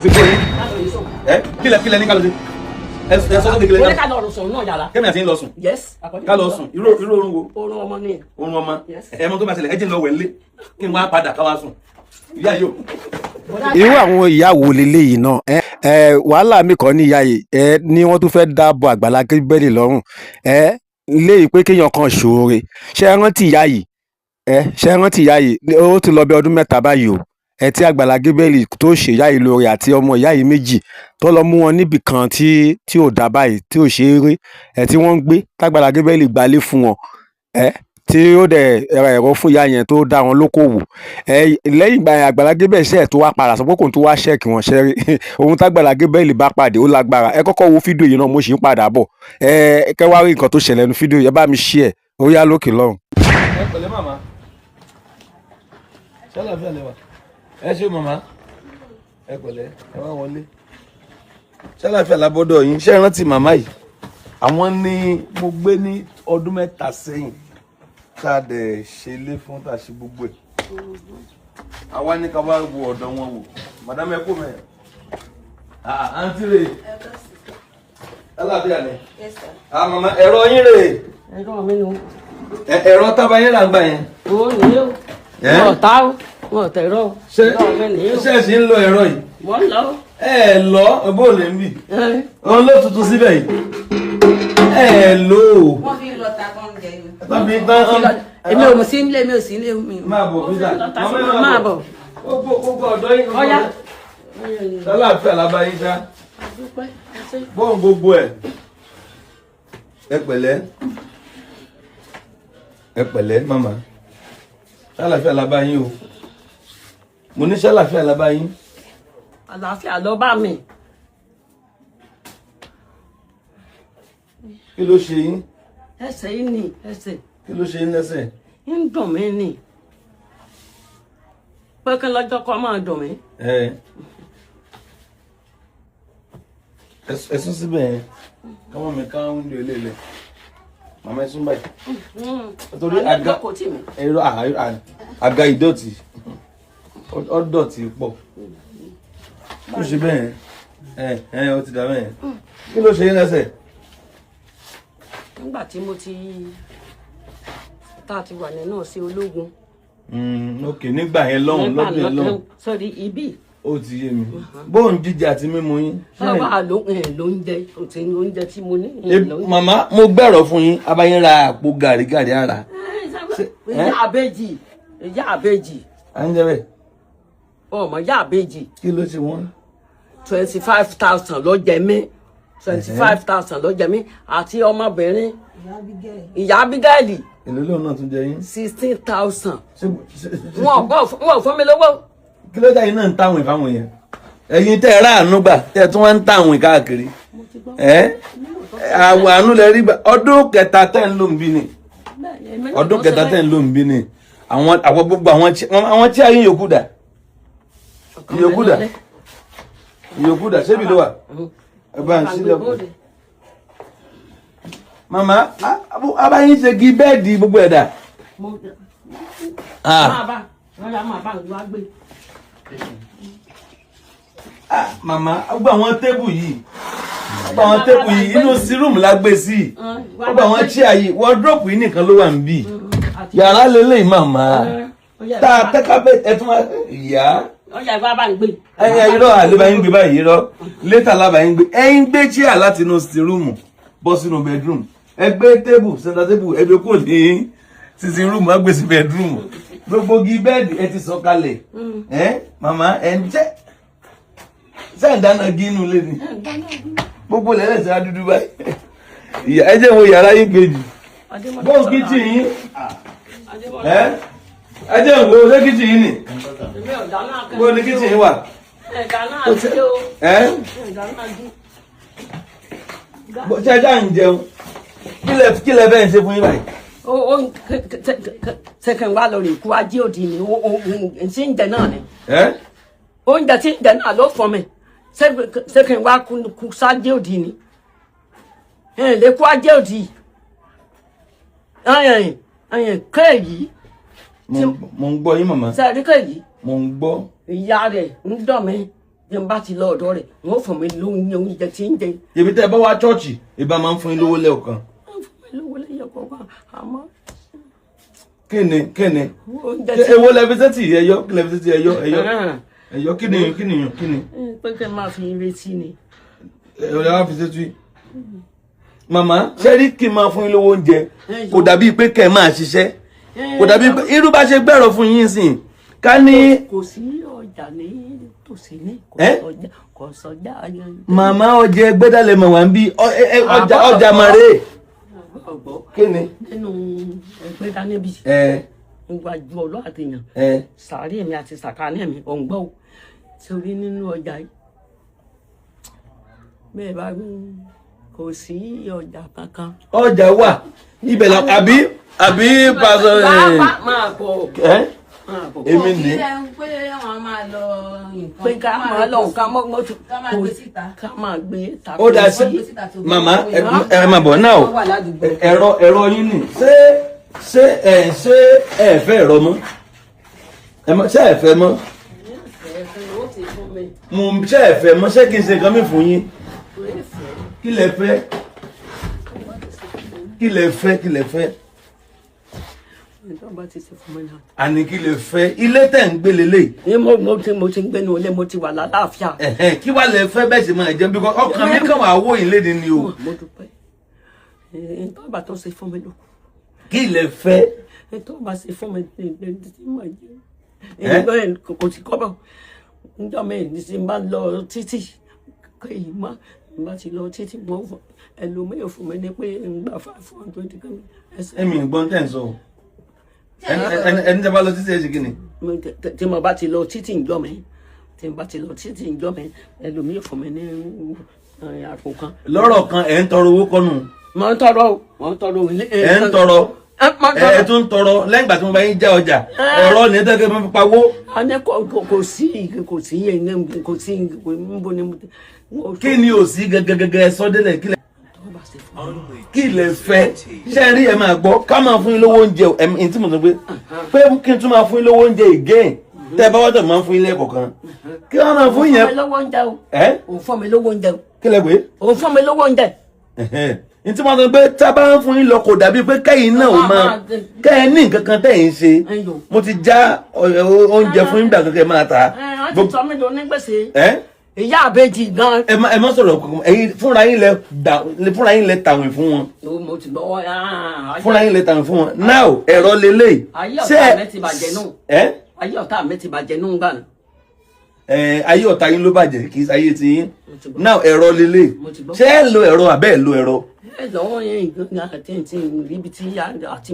kílẹ̀ ní ká lọ sí ẹ sọ sókè kílẹ̀ náà. ká lọ sùn náà yàrá. kẹ́mi àti ń lọ sùn. yes. ká lọ sùn irú oorun wo. oorun ọmọ ni. oorun ọmọ ẹmọ tó bá ṣẹlẹ̀ ẹ jẹ́ ń lọ wẹ̀ nílé kí n wá padà ká wá sùn. ìyá yìí o. irú àwọn ìyàwó leléyìí náà wàhálà mi kàn ní ìyá yìí ni wọ́n tún fẹ́ dáàbò Àgbàlá Gabriel lọ́rùn léyìí pé kéèyàn kan ṣoore ṣé ẹ rántí ìyá yìí ó ti lọ bí ọdún 3 báyìí o tí Àgbàlá Gabriel tó ṣe ìyá yìí lóore àti ọmọ ìyá yìí méjì tó lọ mú wọn níbì kan tí ò dá báyìí tí ò ṣe é rí tí wọ́n ń gbé t'Àgbàlá Gabriel gbalé fún wọn tí ó dẹ̀ ẹ̀rọ fún ìyá yẹn tó dá wọn lókòwò lẹ́yìn ìgbà yẹn Àgbàlá Gabriel ṣe tó wá padà sọ pé kò tó wá ṣẹ́ẹ̀kì wọn ṣẹ́rí ohun t'Àgbàlá Gabriel bá pàdé ó lágbára ẹ kọ́kọ́ wo fídíò yìí náà mo sì ń padà bọ̀ kẹ́ wá rí nǹkan tó ṣẹlẹ̀ nínú fídíò yẹn bá mi ṣí ẹ̀ ó yá lókè lọ́rùn. ẹ pẹ̀lẹ́ màmá ṣàlàáfíà lẹ́wà ẹ ṣé màmá ẹ pẹ̀lẹ́ ẹ wá wọlé ṣàlàáfíà lábọ́dọ̀ yín ṣé ẹ rántí màmá yìí àwọn ni mo gbé ní ọdún 3 sẹ́yìn tá a dẹ̀ ṣe ilé fún tá a ṣe gbogbo ẹ̀ àwa ní ká wá wo ọ̀dọ̀ wọn wò madame ẹ kó mẹ́rin àǹtí rè ṣàlàáfíà ni màmá ẹ̀rọ yín rè ẹ̀rọ mi nù. ẹ̀rọ tábà yín là ń gbà yẹn. ó ní o wọn ta o wọn tẹ̀rọ o. ṣé ẹ sì ń lo ẹ̀rọ yìí. wọ́n lọ. ẹ lọ bó lè ń bì. wọn ló tuntun síbẹ̀ yìí. ẹ lò ó. wọ́n fi lọ ta kán jẹ yìí. tàbí tán. èmi ò sí nílé mi ò sí nílé mi. máa bọ̀ bíjà máa bọ̀. gbogbo ọ̀dọ́ yìí. ọ̀yá. ṣàlàáfíà lábáyé ṣá. bọ́ọ̀n gbogbo ẹ̀. ẹ pẹ̀lẹ́ màmá ṣàlàáfíà lábáyé o mo ní ṣàlàáfíà lábáyé. àlàáfíà ló bá mi. kí ló ṣe yín. ẹsẹ̀ yìí ni ẹsẹ̀. kí ló ṣe yín lẹ́sẹ̀. ń dùn mí ni pé kí lọ́jọ́ kọ́ máa dùn mí. ẹ̀sùn síbẹ̀ yẹn káwọn mi ká ń lo ilé ilẹ̀ màmá ẹ̀sùn báyìí. nítorí àga ìdọ̀tí ọ̀dọ̀tí pọ̀ ó ṣe bẹ́ẹ̀ ó ti dà bẹ́ẹ̀ kí ló ṣe yín lẹ́sẹ̀. nígbà tí mo ti tá a ti wà nínú sí ológun. ok nígbà yẹn lọ́hùn lọ́dún yẹn lọ́hùn. sọ́rí ibi. ó ti yé mi bóun jíjẹ àti mímu yín. sábà ló ń jẹ òtí oúnjẹ tí mo ní. màmá mo gbẹ̀rọ̀ fún yín abayín ra àpò gàrí ara. ìyá àbèjì. à ń jẹ bẹ́ẹ̀. ọmọ ìyá àbèjì. kí ló ṣe wọ́n. 25,000 ló jẹ mí 25,000 ló jẹ mí àti ọmọbìnrin ìyá Abigaili. èlò lóun náà tún jẹ yín. 16,000. wọn ò fún mi lówó. kí ló dé yín náà ń táwọn ìfáwọn yẹn ẹ̀yin tẹ́ ẹ ráàánú gbà tẹ́ ẹ tún wá ń táwọn káàkiri àwọn àánú lẹ rí gbà ọdún kẹta tẹ́ ń lò ń bí ni ọdún kẹta tẹ́ ń lò ń bí ni àwọn gbogbo àwọn tí ayé yòókù dà ìyókù dà ṣébi ló wà ẹ bá ń sílẹ̀ kù. màmá abáyín ṣe kí bẹ́ẹ̀dì gbogbo ẹ̀ dà. màmá gbogbo àwọn tébù yìí inú sírùmù la gbé sí gbogbo àwọn chíà yìí wọ́dúrópù yìí nìkan ló wà níbí yàrá lélẹ́yìn màmá tá a tẹ́ka bẹ́ẹ̀ ẹ tún wá yá. ọjà ìgbà bá ń gbé. irọ́ àlébà yín gbé báyìí irọ́ létà lábà yín gbé ẹ̀yin gbé chíà láti inú sírùmù bọ́ sínú bedroom ẹ gbé tébù center tébù ẹ gbé kò ní sisi rúùmù á gbé sí bedroom gbogbo gi bẹ́ẹ̀dì ẹ ti sọ kalẹ̀ màmá ẹ ń jẹ́ sẹ́yìn dáná gí inú ilé ni gbogbo lẹ́lẹ́sẹ̀ adúdú báyìí ẹ jẹ́ wo yàrá yín kejì bóun kíchìn yín ẹ jẹ́ wo ṣé kíchìn yín ni bóun ní kíchìn yín wà. ṣé ẹ já ń jẹun kí lẹ bẹ́ẹ̀ ń ṣe fún yín báyìí. sẹ́kẹ̀ń wá lórí ikú ajé òdì ni ṣé ń jẹ náà ni oúnjẹ tí ń jẹ náà ló fọ mi sẹ́kẹ̀ń wá kú sájé òdì ni lè kú ajé òdì kéèyí. mo ń gbọ́ yín màmá. sẹ́ẹ̀rí kéèyí. mo ń gbọ́. ìyá rẹ̀ ń dọ̀ mí n bá ti lọ ọ̀dọ̀ rẹ̀ wọ́n fún mi lóúnjẹ tí ń jẹ. ibi tẹ́ ẹ bá wá chọ́ọ̀chì ìbá máa ń fún yín lówó lẹ́ọ̀kan. wọ́n fún mi lówó lẹ́yọ̀kọ̀ọ̀kan àmọ́. kíni èwo lẹ́fíṣẹ́tì ẹ̀yọ́ kí lẹ́fíṣẹ́tì ẹ̀yọ́ kíni. pé kẹ́ máa fi retí ni. ẹ̀rọ lẹ́wọ́n fi ṣètò yìí. màmá ṣé rí kí n máa fún yín lówó oúnjẹ kò dàbí pé kẹ́ ẹ máa ṣiṣẹ́ kò dàbí pé irú bá ṣe gbẹ̀rọ fún yín sìn ká ní. kò sí ọjà ní tòsí ní kò sọjà. màmá ọjà ẹgbẹ́dàlẹ̀ mọ̀ wá ń bí ọjà màrè. kíni. nínú ẹgbẹ́dá níbi níwájú ọlọ́ àtìyàn sàárè mi àti sàkánì mi ọ̀ǹgbọ́ sórí nínú ọjà yìí bẹ́ẹ̀ bá kò sí ọjà kankan. ọjà wà ibẹ̀ la àbí pàṣẹ. máa bọ̀ èmi ní. pé ká máa lọ nǹkan mọ́tò ká máa gbé ta. ó dà sí màmá ẹ máa bọ̀ náà o ẹ̀rọ yín nì ṣé ẹ fẹ́ ẹ̀rọ mọ́ ṣé ẹ fẹ́ mọ́ mo ṣé ẹ fẹ́ mọ́ ṣé kí n ṣe nǹkan mi fún yín kí lẹ fẹ́ kí lẹ fẹ́ àní kí lè fẹ́ ilé tẹ̀ ń gbé lélẹ̀. ní mo ti ń gbé ní ilé mo ti wà lálàáfíà. kí wàá lè fẹ́ bẹ́ẹ̀ sì máa jẹun bí ọkàn mi kàn wá wó ilé ni o. mo dúpẹ́ nǹkan bá tó ṣe fún mi lò. kí lè fẹ́. tó bá ṣe fún mi tí mo jẹ kò sí kọ́bọ̀ níjọ́ mi ní ti máa lọ títì kéyìí má bá ti lọ títì wọ́n ẹlòmíràn fún mi ní pé ń gbà 500 kan. ẹ̀mí ìgbọ́n tẹ̀ ń sọ ẹni tẹ́ bá lọ títí ẹ ṣe kí ni. tí mo bá ti lọ títí ń jọ mi ẹlòmíràn fún mi ní àpò kan. lọ́rọ̀ kan ẹ̀ ń tọrọ owó kọ́nù. mo ń tọrọ ilé. ẹ̀ ń tọrọ ẹ̀ tún ń tọrọ lẹ́yìn ìgbà tí mo bá yín já ọjà ọ̀rọ̀ ní ẹ̀dẹ́gbẹ́ máa fi pawó. a ní kò sí níbo ni mo. kí ni ò sí gẹ́gẹ́gẹ́ sọ́dẹ́lẹ̀ kílẹ̀. kí lè fẹ́ ṣe rí ẹ máa gbọ́ ká máa fún yín lówó oúnjẹ ẹ̀mí tí mo sọ pé kí n tún máa fún yín lówó oúnjẹ again tẹ́ bá wọ́n máa fún yín lẹ́ẹ̀kọ̀kan kí wọ́n máa fún yẹn. òun fún mi lówó oúnjẹ o. kí lẹ pé. òun fún mi lówó oúnjẹ. n tí mo sọ pé tá a bá ń fún yín lọ kò dàbí pé kẹ́yìn náà ò máa kẹ́yìn ní nǹkan kan tẹ̀yìn ṣe mo ti já oúnjẹ fún yín gbà kankan máa ta. wọ́n ti sọ mí lọ ní gbèsè. ìyá àbèjì gan. ẹ má sọ̀rọ̀ ẹ̀yin fúnra yín lẹ tàwìn fún wọn. mo ti gbọ́ fúnra yín lẹ tàwìn fún wọn. now ẹ̀rọ lélẹ̀. ayé ọ̀tá mi ti bàjẹ́ nù. ayé ọ̀tá mi ti bàjẹ́ nù gbà ní. ayé ọ̀tá yín ló bàjẹ́ kì í ṣe ayé ti yín. now ẹ̀rọ lélẹ̀. ṣé ẹ lo ẹ̀rọ àbẹ́ ẹ lo ẹ̀rọ. ẹ lọ́wọ́ yẹn ìgbóná àti ibi tí àti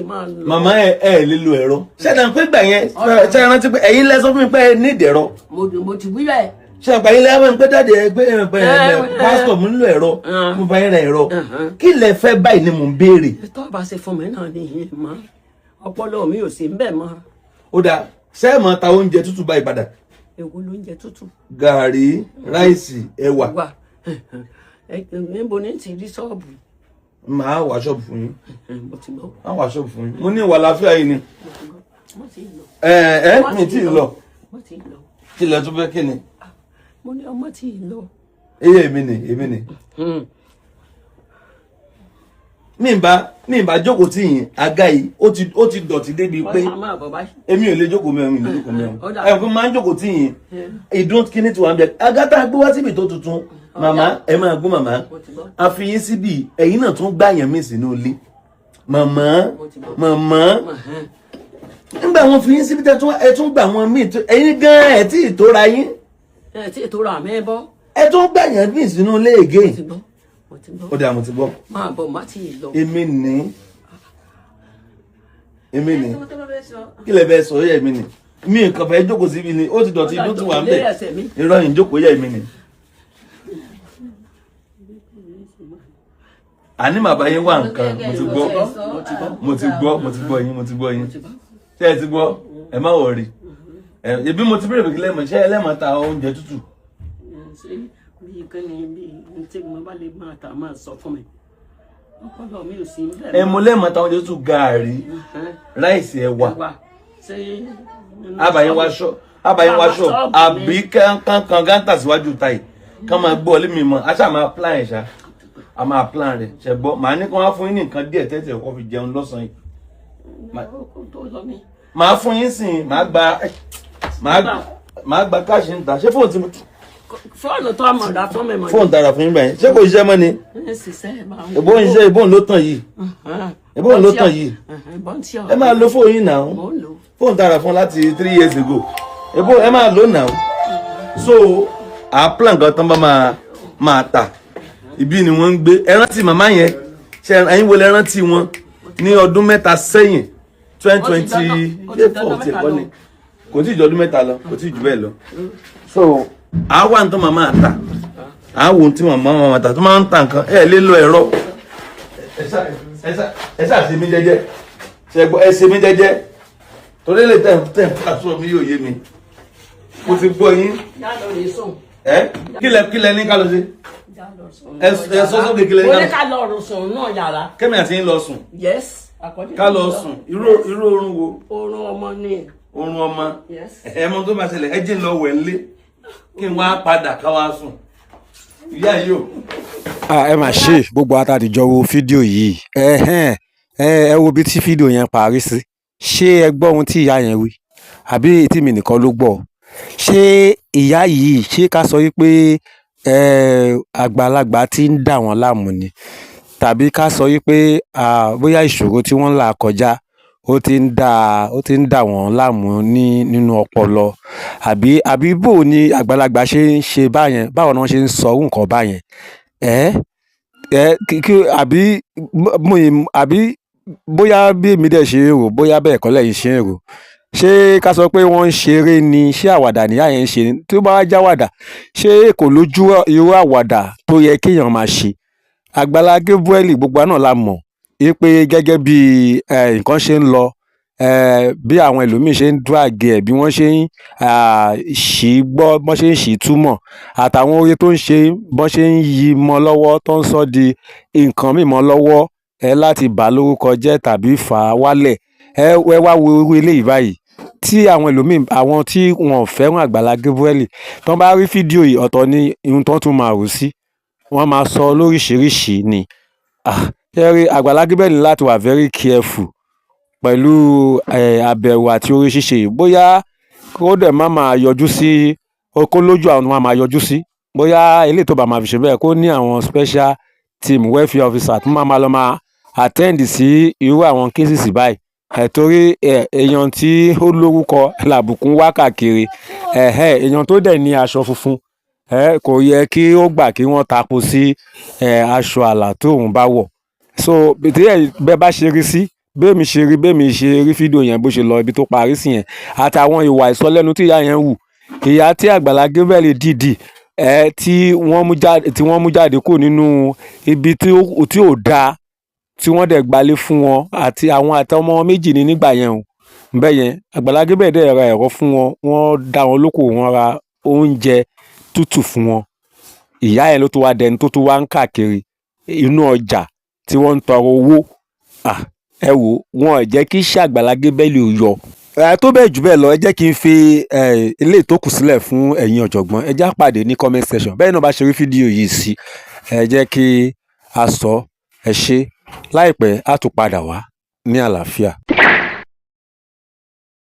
máa lọ. màmá ẹ lè lo ẹ̀rọ. ṣẹ́dá pé gbà yẹn ṣe é rántí pé ẹ̀yin lẹ sọ fún mi pé ẹ nídìí ẹ̀rọ. mo ti wí bẹ́ẹ̀. ṣe àgbà yín lẹ́wọ̀n pé dáadé ẹgbẹ́ pásítọ̀ mo nílò ẹ̀rọ mo bá yín ra ẹ̀rọ kí lẹ fẹ́ báyìí ni mò ń béèrè. tó bá ṣe fún mi náà nìyẹn mọ́ ọpọlọ mi ò sí ń bẹ̀ mọ́. ó dáa ṣé ẹ máa ta oúnjẹ tútù báyìí padà. èwo lóúnjẹ tútù. gàrí ráìsì ẹ̀wà. níbo ní ti rí ṣọ́ọ̀bù. màá wá ṣọ́ọ̀bù fún yín. mo ti gbọ́. màá wá ṣọ́ọ̀bù fún yín. mo ní ìwà àlàáfíà yìí ni. mo ti lọ. mi ti lọ. mo ti lọ. kí lẹ tún fẹ́ kí ni. mo ní ọmọ tí ì lọ. èmi ni. mi ń bá jókòó tí yìí àga yìí ó ti dọ̀tí débi pé èmi ò lè jókòó mẹ́rin ẹ̀ fún máa ń jókòó tí yìí ìdún kíní tí wọ́n bẹ̀ àga tá a gbé wá síbi tó tuntun màmá ẹ máa gbọ́ màmá a fi yín síbi ẹ̀yin náà tún gbà yẹn mí sínú ilé màmá nígbà wọn fi yín síbi ẹ tún gbà wọn míì ẹ̀yin gan ẹ̀ tí ì tóra yín. ẹ tí ètò rà mẹ́ bọ́. ẹ tún gbà yẹn mí sínú ilé again. ó dà mo ti gbọ́. máa bọ̀ má ti lọ. èmi ni kí lè bẹ sọ yẹ èmi ni mi nǹkan fẹ́ jókòó síbi ni ó ti dọ̀tí inú tí wà ń bẹ̀ irọ́ yìí jókòó yẹ èmi ni. àní màbá yín wà nǹkan mo ti gbọ́ yín ṣé ẹ ti gbọ́ ẹ má wọrí ebi mo ti bẹ̀rẹ̀ pé lẹ́mọ̀ ṣé ẹlẹ́mọ̀ ta oúnjẹ tútù. bí kẹ́ni bí tí mo bá lè máa ta máa sọ fún mi ọpọlọ mi ò sí bẹ́ẹ̀. mo lẹ́mọ̀ ta oúnjẹ tútù gààrí ráìsì ẹ̀wà àbàyẹn àbáyé wá shop àbí kan gántà síwájú táyì kán máa gbọ́ lé mi mọ́ aṣá máa plan ẹ̀ ṣá a máa plan rẹ̀ ṣe gbọ́ màá ní kí wọ́n á fún yín ní nǹkan díẹ̀ tẹ́tẹ̀ kó fi jẹun lọ́sàn-án yìí màá fún yín sìn màá gba káàṣì ń ta ṣé fóònù tí mo. fóònù tó àmọ̀ dá fún mi mọ̀. fóònù tara fún yín báyìí ṣé kò ṣiṣẹ́ mọ́ ni. ìbọn iṣẹ́ ìbọn ló tàn yìí ìbọn ló tàn yìí ẹ máa lo fóònù yìí náà fóònù tara fún láti 3 years ago ìbọn ẹ máa lò náà so plan kan tán bá máa tà ibi ni wọ́n ń gbé ẹ rántí màmá yẹn ṣe ẹ̀yin wo lẹ rántí wọn ní ọdún mẹ́ta sẹ́yìn 2024 ti ẹ̀kọ́ ni kò tí ì jọ ọdún mẹ́ta lọ kò tí ì jù bẹ́ẹ̀ lọ so àwa ń tán màmá àtà àwo tí màmá àtà tó máa ń tà nǹkan ẹ lè lo ẹ̀rọ ẹ ṣáà ṣe mí jẹ́jẹ́ ẹ ṣe mí jẹ́jẹ́ torí lè tẹ̀ pàṣọ mi yóò yé mi mo ti gbọ́ yín kílẹ̀ ní ká lọ sí ẹ sọ sókè kílẹ̀ ní ká lọ. mo ní ká lọ sùn náà yàrá. kẹ́mi àti yín lọ sùn. yes. ká lọ sùn irú oorun wo. oorun ọmọ ni. oorun ọmọ ẹ mọ tó bá ṣẹlẹ̀ ẹ jẹ́ ń lọ wẹ̀ ńlé kí n wá padà ká wá sùn ìyá yìí o. ẹ mà ṣe gbogbo àtàdìjọ wo fídíò yìí ẹ wo bí tí fídíò yẹn parí sí ṣé ẹ gbọ́ ohun tí ìyá yẹn wí àbí tí mi nìkan ló gbọ́ ṣé ìyá yìí ṣé ká sọ wípé àgbàlagbà tí ń dà wọ́n láàmú ni tàbí ká sọ wípé bóyá ìṣòro tí wọ́n ń là kọjá ó ti ń dà wọ́n láàmú nínú ọpọlọ àbí bò ní àgbàlagbà ṣe ń ṣe báyẹn báwo ni wọ́n ṣe ń sọ nǹkan báyẹn àbí bóyá bí èmi dẹ̀ ṣe rò bóyá bẹ́ẹ̀ kọ́ lẹ́yìn ṣe ń rò ṣé ká sọ pé wọ́n ń ṣeré ni ṣé àwàdà níyà yẹn ń ṣe ni tí ó bá wá jáwàdà ṣé kò lójú irú àwàdà tó yẹ kéèyàn máa ṣe Àgbàlá Gabriel gbogbo náà la mọ̀ pé gẹ́gẹ́ bí nǹkan ṣe ń lọ bí àwọn ẹlòmíín ṣe ń drag ẹ̀ bí wọ́n ṣe ń ṣì gbọ́ bọ́n ṣe ń ṣì túmọ̀ àtàwọn oore tó ń ṣe bọ́n ṣe ń yí mọ́ lọ́wọ́ tó ń sọ di nǹkan mímọ́ lọ́wọ́ láti bà lórúkọ jẹ́ tàbí fà á wálẹ̀ wá wo irú eléyìí báyìí tí àwọn ẹlòmíín àwọn tí wọn ò fẹ́ràn Àgbàlá Gabriel tó bá rí fídíò yìí ọ̀tọ̀ ni ohun tó tún máa rò sí wọ́n máa sọ lóríṣìíríṣìí ni ṣẹ́rí Àgbàlá Gabriel láti wà very careful pẹ̀lú àbẹ̀wò àti oore ṣíṣe bóyá kó dẹ̀ má máa yọjú sí kó lójú àwọn máa máa yọjú sí bóyá eléyìí tó bá máa fi ṣe bẹ́ẹ̀ kó ní àwọn special team welfare officer tó máa lọ máa attend sí irú àwọn cases báyìí torí èèyàn tí ó lórúkọ làbùkún wá káàkiri èèyàn tó dẹ̀ ní aṣọ funfun kò yẹ kí ó gbà kí wọ́n tapo sí aṣọ àlà tóun bá wọ̀ so bẹ́ẹ̀ bá ṣe rí sí bẹ́ẹ̀mi ṣe rí fídíò yẹn bó ṣe lọ ibi tó parí sí yẹn àtàwọn ìwà ìsọlẹ́nu tí ìyá yẹn wù ìyá tí Àgbàlá Gabriel dìdì tí wọ́n mú jáde kó nínú ibi tí ò dáa tí wọ́n dẹ̀ gbalé fún wọn àti àwọn àtọmọ méjì ní nígbà yẹn o bẹ́ẹ̀ yẹn Àgbàlá Gabriel dẹ̀ ra ẹ̀rọ fún wọn wọ́n dá wọn lóko wọ́n ra oúnjẹ tútù fún wọn ìyá yẹn ló tó wá dẹni tó wá ń káàkiri inú ọjà tí wọ́n ń tọrọ owó ẹ wò wọn ò jẹ́ kí iṣẹ́ Àgbàlá Gabriel yọ tó bẹ́ẹ̀ jù bẹ́ẹ̀ lọ ẹ jẹ́ kí n fi eléyìí tó kù sílẹ̀ fún ẹ̀yin ọ̀jọ̀gbọ́n ẹ já pàdé ní comment section bẹ́ẹ̀ náà bá ṣe rí fídíò yìí sí ẹ jẹ́ kí a sọ ẹ ṣe láìpẹ́ á tún padà wá ní àlàáfíà.